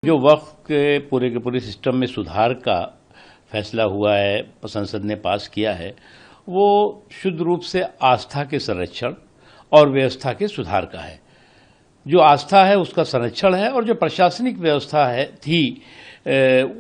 जो वक्फ के पूरे सिस्टम में सुधार का फैसला हुआ है, संसद ने पास किया है, वो शुद्ध रूप से आस्था के संरक्षण और व्यवस्था के सुधार का है। जो आस्था है उसका संरक्षण है और जो प्रशासनिक व्यवस्था है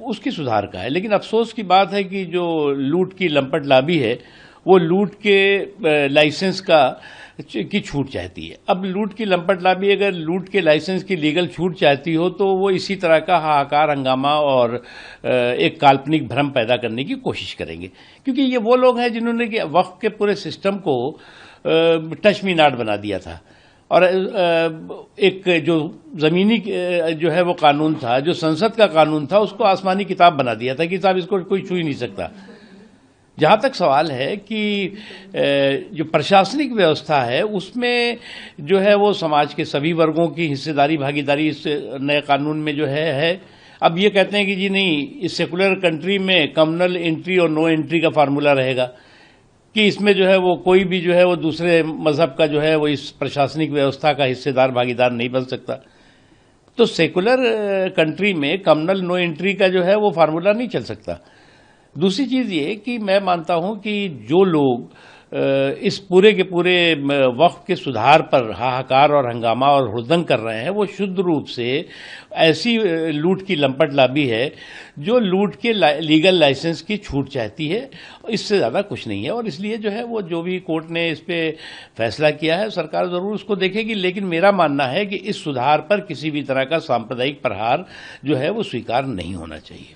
उसकी सुधार का है। लेकिन अफसोस की बात है कि जो लूट की लंपट लाबी है वो लूट के लाइसेंस की छूट चाहती है। अब लूट की लंपट लाबी अगर लूट के लाइसेंस की लीगल छूट चाहती हो तो वो इसी तरह का हाहाकार, हंगामा और एक काल्पनिक भ्रम पैदा करने की कोशिश करेंगे, क्योंकि ये वो लोग हैं जिन्होंने वक्फ के पूरे सिस्टम को टच मी नॉट बना दिया था। और एक जो जमीनी जो है वो कानून था, जो संसद का कानून था, उसको आसमानी किताब बना दिया था कि साहब इसको कोई छू ही नहीं सकता। जहां तक सवाल है कि जो प्रशासनिक व्यवस्था है उसमें जो है वो समाज के सभी वर्गों की हिस्सेदारी, भागीदारी इस नए कानून में जो है। अब ये कहते हैं कि जी नहीं, इस सेकुलर कंट्री में कम्युनल एंट्री और नो एंट्री का फार्मूला रहेगा कि इसमें जो है वो कोई भी जो है वो दूसरे मजहब का जो है वो इस प्रशासनिक व्यवस्था का हिस्सेदार, भागीदार नहीं बन सकता। तो सेकुलर कंट्री में कम्युनल नो एंट्री का जो है वो फार्मूला नहीं चल सकता। दूसरी चीज ये कि मैं मानता हूं कि जो लोग इस पूरे के पूरे वक्फ के सुधार पर हाहाकार और हंगामा और हुड़दंग कर रहे हैं वो शुद्ध रूप से ऐसी लूट की लंपट लाबी है जो लूट के लीगल लाइसेंस की छूट चाहती है। इससे ज़्यादा कुछ नहीं है। और इसलिए जो है वो जो भी कोर्ट ने इस पे फैसला किया है सरकार ज़रूर उसको देखेगी। लेकिन मेरा मानना है कि इस सुधार पर किसी भी तरह का सांप्रदायिक प्रहार जो है वो स्वीकार नहीं होना चाहिए।